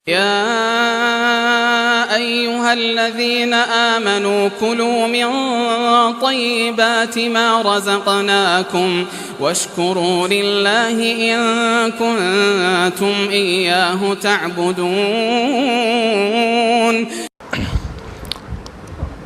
يا أيها الذين آمنوا كلوا من طيبات ما رزقناكم واشكروا لله إن كنتم إياه تعبدون.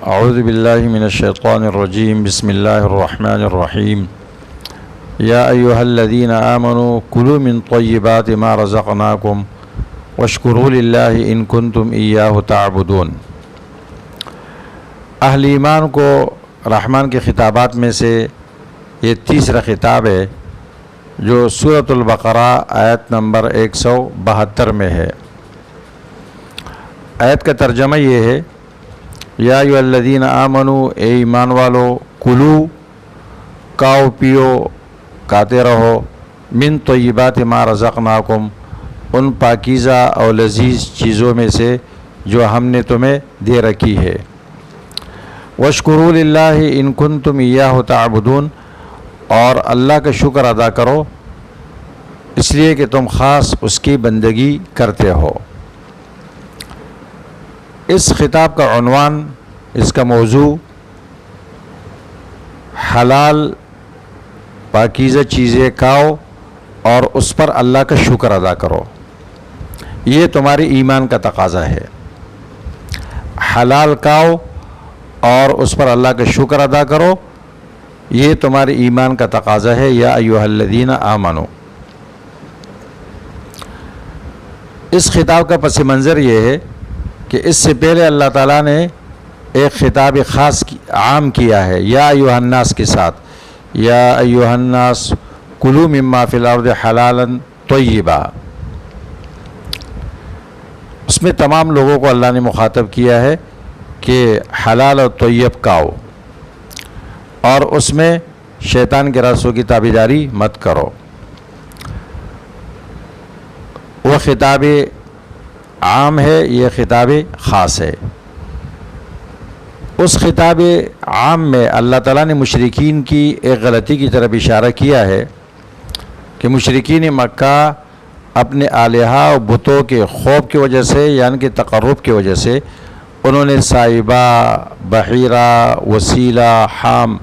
أعوذ بالله من الشيطان الرجيم. بسم الله الرحمن الرحيم. يا أيها الذين آمنوا كلوا من طيبات ما رزقناكم واشکروا للہ ان کنتم ایاہ تعبدون. اہل ایمان کو رحمان کے خطابات میں سے یہ تیسرا خطاب ہے جو سورۃ البقرہ آیت نمبر 172 میں ہے. آیت کا ترجمہ یہ ہے: یا ایھا الذین آمنوا، اے ایمان والو، کلو، کھاؤ پیو، کھاتے رہو، من طیبات ما رزقناکم، ان پاکیزہ اور لذیذ چیزوں میں سے جو ہم نے تمہیں دے رکھی ہے. واشکروا للہ ان کنتم ایاہ تعبدون، اور اللہ کا شکر ادا کرو اس لیے کہ تم خاص اس کی بندگی کرتے ہو. اس خطاب کا عنوان، اس کا موضوع حلال پاکیزہ چیزیں کھاؤ اور اس پر اللہ کا شکر ادا کرو. یہ تمہاری ایمان کا تقاضا ہے. حلال کھاؤ اور اس پر اللہ کا شکر ادا کرو، یہ تمہاری ایمان کا تقاضا ہے. یا ایھا الذین آمنو. اس خطاب کا پس منظر یہ ہے کہ اس سے پہلے اللہ تعالیٰ نے ایک خطاب خاص عام کیا ہے یا ایھا الناس کے ساتھ. یا ایھا الناس کلوا مما فی الارض حلالا طیبا. اس میں تمام لوگوں کو اللہ نے مخاطب کیا ہے کہ حلال اور طیب کھاؤ، اور اس میں شیطان کے راستوں کی تابعداری مت کرو. وہ خطاب عام ہے، یہ خطاب خاص ہے. اس خطاب عام میں اللہ تعالیٰ نے مشرکین کی ایک غلطی کی طرف اشارہ کیا ہے کہ مشرکین مکہ اپنے آلہہ و بتوں کے خوف کی وجہ سے، یعنی کہ تقرب کی وجہ سے، انہوں نے صائبہ، بحیرہ، وسیلہ، حام،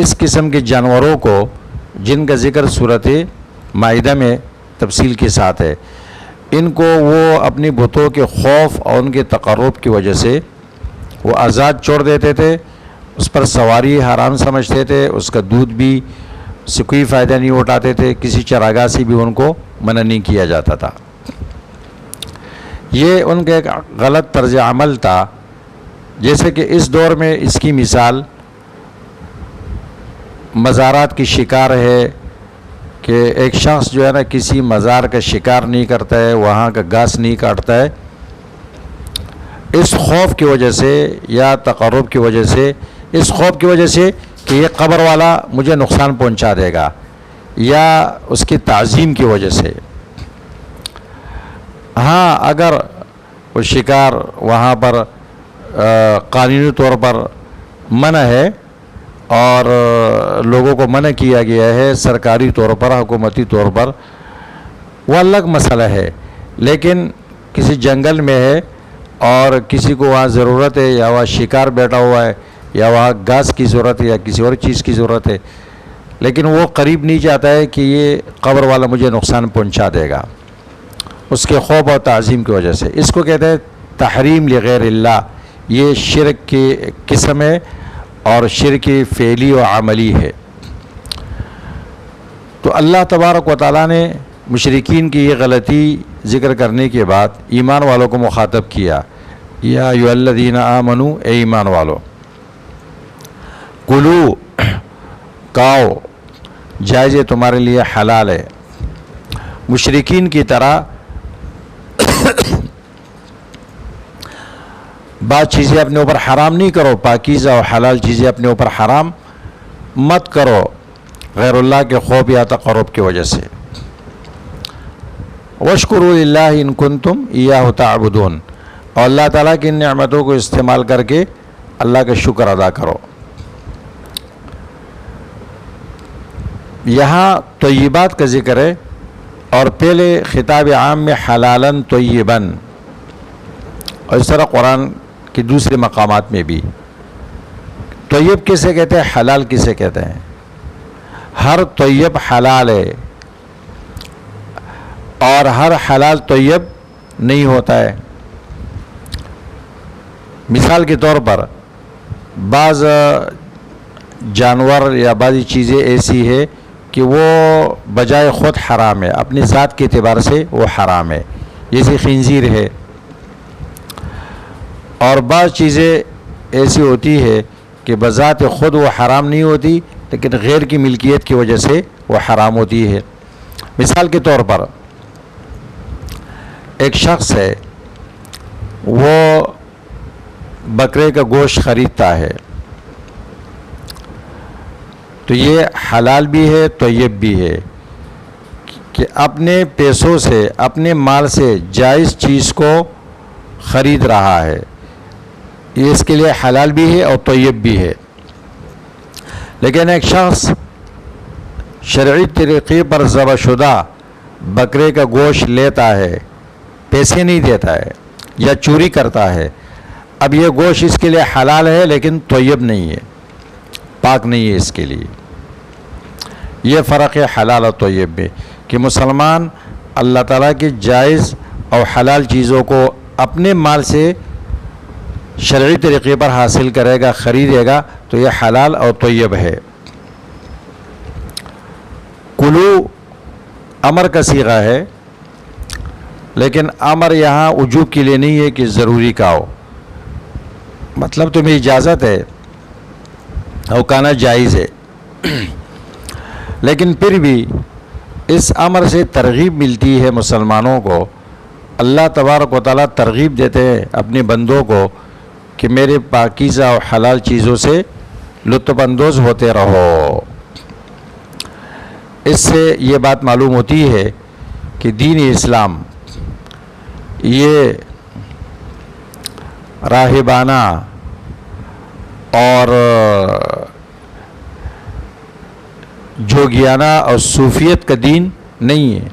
اس قسم کے جانوروں کو، جن کا ذکر سورۃ مائدہ میں تفصیل کے ساتھ ہے، ان کو وہ اپنی بتوں کے خوف اور ان کے تقرب کی وجہ سے وہ آزاد چھوڑ دیتے تھے. اس پر سواری حرام سمجھتے تھے، اس کا دودھ بھی سے کوئی فائدہ نہیں اٹھاتے تھے، کسی چراگاہ سے بھی ان کو منع نہیں کیا جاتا تھا. یہ ان کا ایک غلط طرز عمل تھا. جیسے کہ اس دور میں اس کی مثال مزارات کی شکار ہے کہ ایک شخص جو ہے نا کسی مزار کا شکار نہیں کرتا ہے، وہاں کا گھاس نہیں کاٹتا ہے، اس خوف کی وجہ سے یا تقرب کی وجہ سے، اس خوف کی وجہ سے کہ یہ قبر والا مجھے نقصان پہنچا دے گا، یا اس کی تعظیم کی وجہ سے. ہاں، اگر وہ شکار وہاں پر قانونی طور پر منع ہے اور لوگوں کو منع کیا گیا ہے سرکاری طور پر، حکومتی طور پر، وہ الگ مسئلہ ہے. لیکن کسی جنگل میں ہے اور کسی کو وہاں ضرورت ہے، یا وہاں شکار بیٹھا ہوا ہے، یا وہاں گھاس کی ضرورت ہے، یا کسی اور چیز کی ضرورت ہے، لیکن وہ قریب نہیں چاہتا ہے کہ یہ قبر والا مجھے نقصان پہنچا دے گا، اس کے خوف اور تعظیم کی وجہ سے. اس کو کہتے ہیں تحریم لغیر اللہ. یہ شرک کی قسم ہے اور شرک فعلی و عملی ہے. تو اللہ تبارک و تعالیٰ نے مشرکین کی یہ غلطی ذکر کرنے کے بعد ایمان والوں کو مخاطب کیا. یا ایھا الذین آمنو، اے ایمان والو، کلو، کھاؤ، جائز ہے تمہارے لیے، حلال ہے. مشرکین کی طرح بعض چیزیں اپنے اوپر حرام نہیں کرو، پاکیزہ اور حلال چیزیں اپنے اوپر حرام مت کرو غیر اللہ کے خوف یا تقرب کی وجہ سے. واشکروا للہ ان کنتم ایاہ تعبدون، اور اللہ تعالیٰ کی ان نعمتوں کو استعمال کر کے اللہ کا شکر ادا کرو. یہاں طیبات کا ذکر ہے اور پہلے خطاب عام میں حلالاً طیباً، اور اس طرح قرآن کے دوسرے مقامات میں بھی طیب کسے کہتے ہیں، حلال کسے کہتے ہیں؟ ہر طیب حلال ہے اور ہر حلال طیب نہیں ہوتا ہے۔ مثال کے طور پر بعض جانور یا بعض چیزیں ایسی ہے کہ وہ بجائے خود حرام ہے، اپنی ذات کے اعتبار سے وہ حرام ہے، جیسے خنزیر ہے، اور بعض چیزیں ایسی ہوتی ہے کہ بذات خود وہ حرام نہیں ہوتی لیکن غیر کی ملکیت کی وجہ سے وہ حرام ہوتی ہے۔ مثال کے طور پر ایک شخص ہے، وہ بکرے کا گوشت خریدتا ہے، تو یہ حلال بھی ہے طیب بھی ہے کہ اپنے پیسوں سے، اپنے مال سے جائز چیز کو خرید رہا ہے، یہ اس کے لیے حلال بھی ہے اور طیب بھی ہے۔ لیکن ایک شخص شرعی طریقے پر ذبح شدہ بکرے کا گوشت لیتا ہے، پیسے نہیں دیتا ہے یا چوری کرتا ہے، اب یہ گوشت اس کے لیے حلال ہے لیکن طیب نہیں ہے، پاک نہیں ہے اس کے لیے۔ یہ فرق ہے حلال اور طیب میں کہ مسلمان اللہ تعالیٰ کی جائز اور حلال چیزوں کو اپنے مال سے شرعی طریقے پر حاصل کرے گا، خریدے گا، تو یہ حلال اور طیب ہے۔ کلو امر کا صیغہ ہے، لیکن امر یہاں وجوب کے لیے نہیں ہے کہ ضروری کا ہو، مطلب تمہیں اجازت ہے اور کھانا جائز ہے، لیکن پھر بھی اس امر سے ترغیب ملتی ہے مسلمانوں کو۔ اللہ تبارک و تعالیٰ ترغیب دیتے ہیں اپنے بندوں کو کہ میرے پاکیزہ اور حلال چیزوں سے لطف اندوز ہوتے رہو۔ اس سے یہ بات معلوم ہوتی ہے کہ دین اسلام یہ راہبانہ اور جوگیانہ اور صوفیت کا دین نہیں ہے،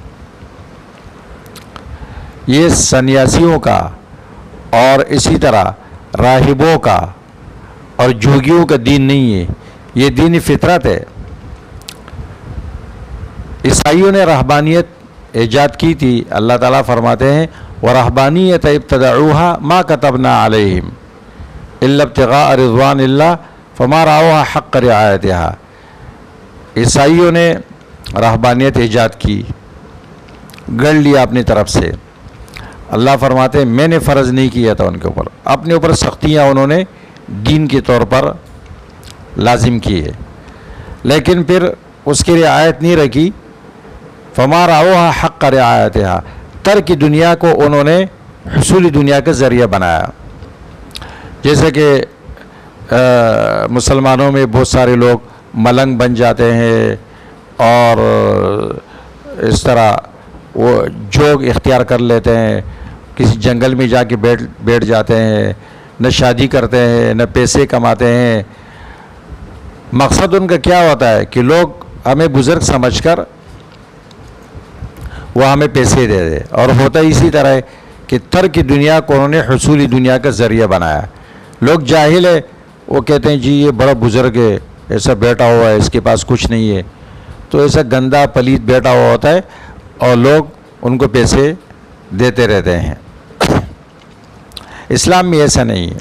یہ سنیاسیوں کا اور اسی طرح راہبوں کا اور جوگیوں کا دین نہیں ہے، یہ دین فطرت ہے۔ عیسائیوں نے رہبانیت ایجاد کی تھی، اللہ تعالیٰ فرماتے ہیں وَرَهْبَانِيَّةَ ابْتَدَعُوهَا مَا كَتَبْنَا عَلَيْهِمْ إِلَّا ابْتِغَاءَ رِضْوَانِ اللَّهِ فَمَا رَعَوْهَا حَقَّ رِعَایَتِهَا۔ عیسائیوں نے رہبانیت ایجاد کی، گڑھ لیا اپنی طرف سے۔ اللہ فرماتے ہیں میں نے فرض نہیں کیا تھا ان کے اوپر، اپنے اوپر سختیاں انہوں نے دین کے طور پر لازم کی ہے، لیکن پھر اس کی رعایت نہیں رکھی۔ فما رعوها حق رعایتها، ترک دنیا کو انہوں نے حصول دنیا کا ذریعہ بنایا۔ جیسے کہ مسلمانوں میں بہت سارے لوگ ملنگ بن جاتے ہیں اور اس طرح وہ جوگ اختیار کر لیتے ہیں، کسی جنگل میں جا کے بیٹھ جاتے ہیں، نہ شادی کرتے ہیں نہ پیسے کماتے ہیں۔ مقصد ان کا کیا ہوتا ہے کہ لوگ ہمیں بزرگ سمجھ کر وہ ہمیں پیسے دے دے، اور ہوتا اسی طرح ہے کہ ترک دنیا کو انہوں نے حصول دنیا کا ذریعہ بنایا۔ لوگ جاہل ہے، وہ کہتے ہیں جی یہ بڑا بزرگ ہے، ایسا بیٹھا ہوا ہے، اس کے پاس کچھ نہیں ہے، تو ایسا گندا پلیت بیٹھا ہوا ہوتا ہے اور لوگ ان کو پیسے دیتے رہتے ہیں۔ اسلام میں ایسا نہیں ہے۔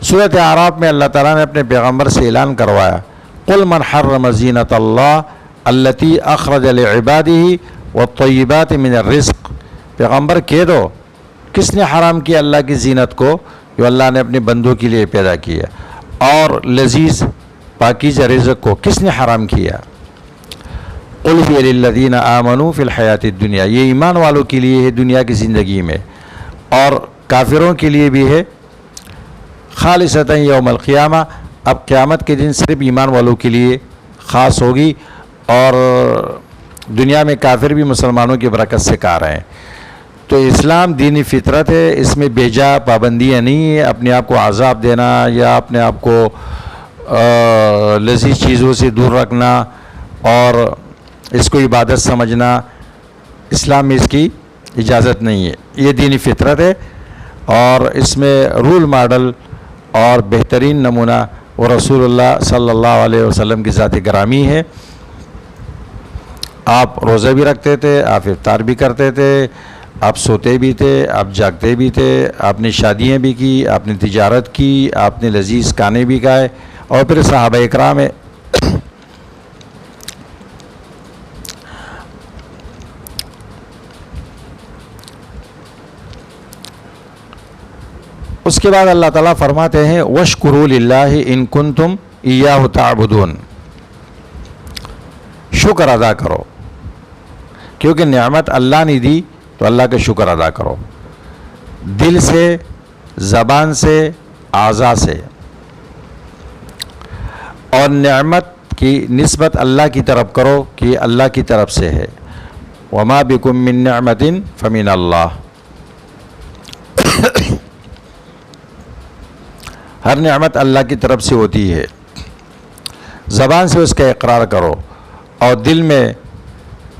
سورۃ اعراف میں اللہ تعالیٰ نے اپنے پیغمبر سے اعلان کروایا قل من حرم زینت اللہ التی اخرج لعبادہ والطیبات من الرزق، پیغمبر کہہ دو کس نے حرام کیا اللہ کی زینت کو جو اللہ نے اپنے بندوں کے لیے پیدا کیا، اور لذیذ پاکیزہ رزق کو کس نے حرام کیا؟ قل ہی للذین آمنوا فی الحیات الدنیا، یہ ایمان والوں کے لیے ہے دنیا کی زندگی میں، اور کافروں کے لیے بھی ہے خالصتا یوم القیامہ، اب قیامت کے دن صرف ایمان والوں کے لیے خاص ہوگی، اور دنیا میں کافر بھی مسلمانوں کی برکت سے کھا رہے ہیں۔ تو اسلام دینی فطرت ہے، اس میں بیجا پابندیاں نہیں ہیں، اپنے آپ کو عذاب دینا یا اپنے آپ کو لذیذ چیزوں سے دور رکھنا اور اس کو عبادت سمجھنا، اسلام میں اس کی اجازت نہیں ہے. یہ دینی فطرت ہے اور اس میں رول ماڈل اور بہترین نمونہ وہ رسول اللہ صلی اللہ علیہ وسلم کی ذات گرامی ہے. آپ روزہ بھی رکھتے تھے, آپ افطار بھی کرتے تھے, آپ سوتے بھی تھے, آپ جاگتے بھی تھے, آپ نے شادیاں بھی کی, آپ نے تجارت کی, آپ نے لذیذ کھانے بھی کھائے. اور پھر صحابہ اکرام ہے اس کے بعد اللہ تعالیٰ فرماتے ہیں وَاشْكُرُوا لِلَّهِ إِن كُنتُمْ إِيَّاهُ تَعْبُدُونَ, شکر ادا کرو, کیونکہ نعمت اللہ نے دی تو اللہ کا شکر ادا کرو, دل سے, زبان سے, اعضاء سے. اور نعمت کی نسبت اللہ کی طرف کرو کہ یہ اللہ کی طرف سے ہے. وَمَا بِكُم مِّن نِّعْمَةٍ فَمِنَ اللَّهِ, ہر نعمت اللہ کی طرف سے ہوتی ہے. زبان سے اس کا اقرار کرو اور دل میں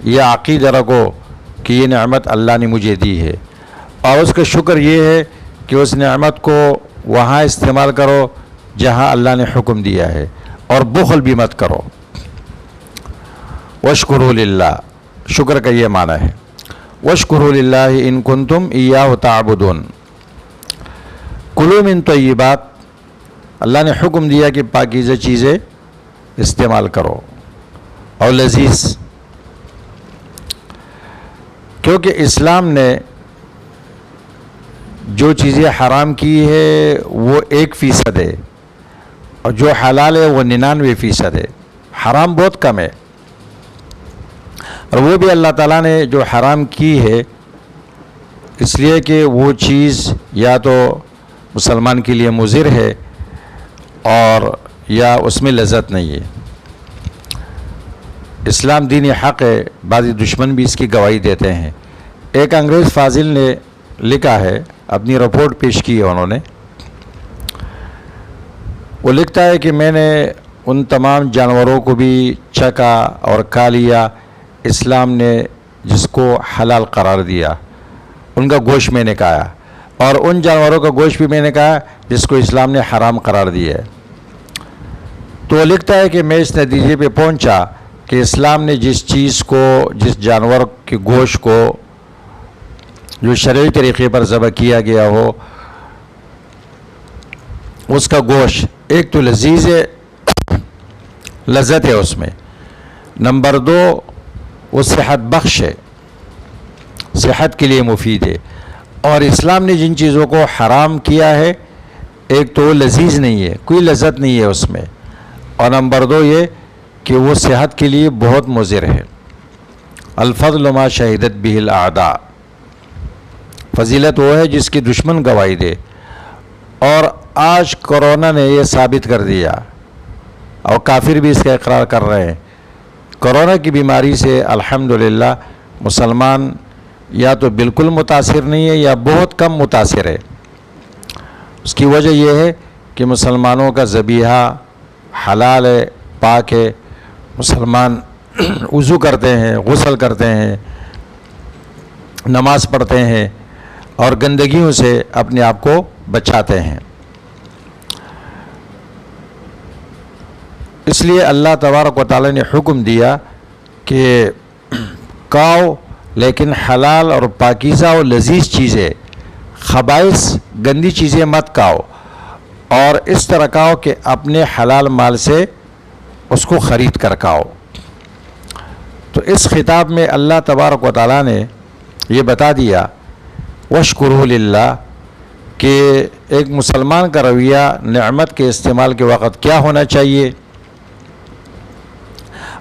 یہ عقیدہ رکھو کہ یہ نعمت اللہ نے مجھے دی ہے, اور اس کا شکر یہ ہے کہ اس نعمت کو وہاں استعمال کرو جہاں اللہ نے حکم دیا ہے, اور بخل بھی مت کرو. واشکروا للہ, شکر کا یہ معنی ہے. واشکروا للہ ان کنتم ایاہ تعبدون. کلوا من طیبات, اللہ نے حکم دیا کہ پاکیزہ چیزیں استعمال کرو اور لذیذ, کیونکہ اسلام نے جو چیزیں حرام کی ہے وہ 1% ہے, اور جو حلال ہے وہ 99% ہے. حرام بہت کم ہے, اور وہ بھی اللہ تعالیٰ نے جو حرام کی ہے اس لیے کہ وہ چیز یا تو مسلمان کے لیے مضر ہے اور یا اس میں لذت نہیں ہے. اسلام دین حق ہے, بعض دشمن بھی اس کی گواہی دیتے ہیں. ایک انگریز فاضل نے لکھا ہے, اپنی رپورٹ پیش کی ہے انہوں نے. وہ لکھتا ہے کہ میں نے ان تمام جانوروں کو بھی چکا اور کھا لیا اسلام نے جس کو حلال قرار دیا, ان کا گوشت میں نے کھایا, اور ان جانوروں کا گوشت بھی میں نے کہا جس کو اسلام نے حرام قرار دیا ہے. تو وہ لکھتا ہے کہ میں اس نتیجے پہ پہنچا کہ اسلام نے جس چیز کو, جس جانور کے گوشت کو جو شرعی طریقے پر ذبح کیا گیا ہو, اس کا گوشت ایک تو لذیذ ہے, لذت ہے اس میں, نمبر 2 وہ صحت بخش ہے, صحت کے لیے مفید ہے. اور اسلام نے جن چیزوں کو حرام کیا ہے ایک تو وہ لذیذ نہیں ہے, کوئی لذت نہیں ہے اس میں, اور نمبر 2 یہ کہ وہ صحت کے لیے بہت مضر ہے. الفضل ما شہدت به الاعداء, فضیلت وہ ہے جس کی دشمن گواہی دے. اور آج کرونا نے یہ ثابت کر دیا, اور کافر بھی اس کا اقرار کر رہے ہیں. کرونا کی بیماری سے الحمدللہ مسلمان یا تو بالکل متاثر نہیں ہے یا بہت کم متاثر ہے. اس کی وجہ یہ ہے کہ مسلمانوں کا ذبیحہ حلال ہے, پاک ہے. مسلمان وضو کرتے ہیں, غسل کرتے ہیں, نماز پڑھتے ہیں, اور گندگیوں سے اپنے آپ کو بچاتے ہیں. اس لیے اللہ تبارک و تعالی نے حکم دیا کہ کھاؤ لیکن حلال اور پاکیزہ اور لذیذ چیزیں, خبائث گندی چیزیں مت کھاؤ, اور اس طرح کھاؤ کہ اپنے حلال مال سے اس کو خرید کر کھاؤ. تو اس خطاب میں اللہ تبارک و تعالیٰ نے یہ بتا دیا واشکروا للہ کہ ایک مسلمان کا رویہ نعمت کے استعمال کے وقت کیا ہونا چاہیے,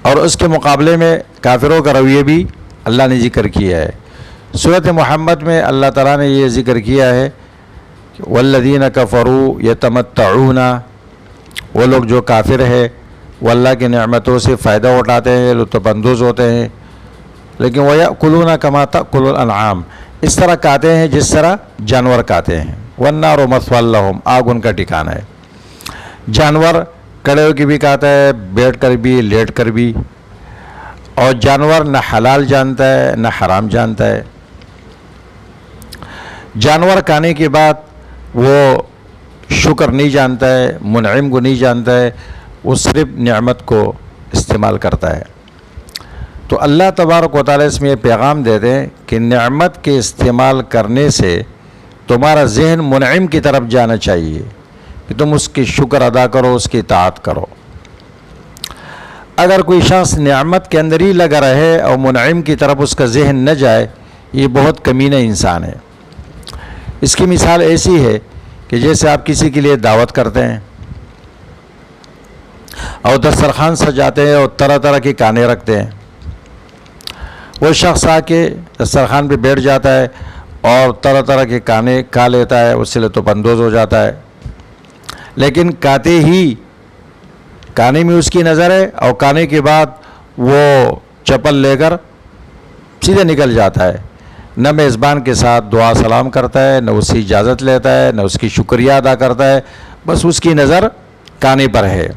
اور اس کے مقابلے میں کافروں کا رویہ بھی اللہ نے ذکر کیا ہے. سورۃ محمد میں اللہ تعالیٰ نے یہ ذکر کیا ہے والذین کفروا یتمتعون, وہ لوگ جو کافر ہے وہ اللہ کی نعمتوں سے فائدہ اٹھاتے ہیں, لطف اندوز ہوتے ہیں, لیکن وَيَأْكُلُونَ كَمَا تَأْكُلُ الْأَنْعَامُ, اس طرح کھاتے ہیں جس طرح جانور کھاتے ہیں. وَالنَّارُ مَثْوًى لَهُمْ, آگ ان کا ٹھکانہ ہے. جانور کھڑے ہو کے بھی کھاتا ہے, بیٹھ کر بھی, لیٹ کر بھی, اور جانور نہ حلال جانتا ہے نہ حرام جانتا ہے۔ جانور کھانے کے بعد وہ شکر نہیں جانتا ہے، منعم کو نہیں جانتا ہے، وہ صرف نعمت کو استعمال کرتا ہے۔ تو اللہ تبارک و تعالیٰ اس میں یہ پیغام دے دیں کہ نعمت کے استعمال کرنے سے تمہارا ذہن منعم کی طرف جانا چاہیے کہ تم اس کی شکر ادا کرو، اس کی اطاعت کرو۔ اگر کوئی شخص نعمت کے اندر ہی لگا رہے اور منعم کی طرف اس کا ذہن نہ جائے، یہ بہت کمینہ انسان ہے۔ اس کی مثال ایسی ہے کہ جیسے آپ کسی کے لیے دعوت کرتے ہیں اور دسترخوان سجاتے ہیں اور طرح طرح کے کھانے رکھتے ہیں، وہ شخص آ کے دسترخوان پہ بیٹھ جاتا ہے اور طرح طرح کے کھانے کھا لیتا ہے، اس سے لطف اندوز ہو جاتا ہے، لیکن کھاتے ہی کھانے میں اس کی نظر ہے اور کھانے کے بعد وہ چپل لے کر سیدھے نکل جاتا ہے، نہ میزبان کے ساتھ دعا سلام کرتا ہے، نہ اس کی اجازت لیتا ہے، نہ اس کی شکریہ ادا کرتا ہے، بس اس کی نظر کھانے پر ہے۔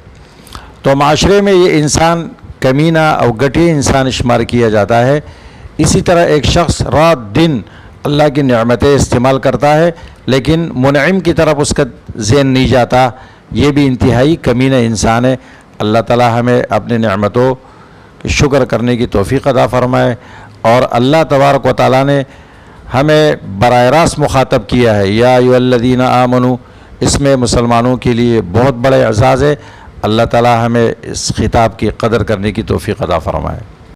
تو معاشرے میں یہ انسان کمینہ اور گھٹیا انسان شمار کیا جاتا ہے۔ اسی طرح ایک شخص رات دن اللہ کی نعمتیں استعمال کرتا ہے لیکن منعم کی طرف اس کا ذہن نہیں جاتا، یہ بھی انتہائی کمینہ انسان ہے۔ اللہ تعالی ہمیں اپنی نعمتوں کی شکر کرنے کی توفیق عطا فرمائے، اور اللہ تبارک و تعالیٰ نے ہمیں براہ راست مخاطب کیا ہے، یا ایھا الذین آمنوا، اس میں مسلمانوں کے لیے بہت بڑے اعزاز ہے۔ اللہ تعالیٰ ہمیں اس خطاب کی قدر کرنے کی توفیق عطا فرمائے۔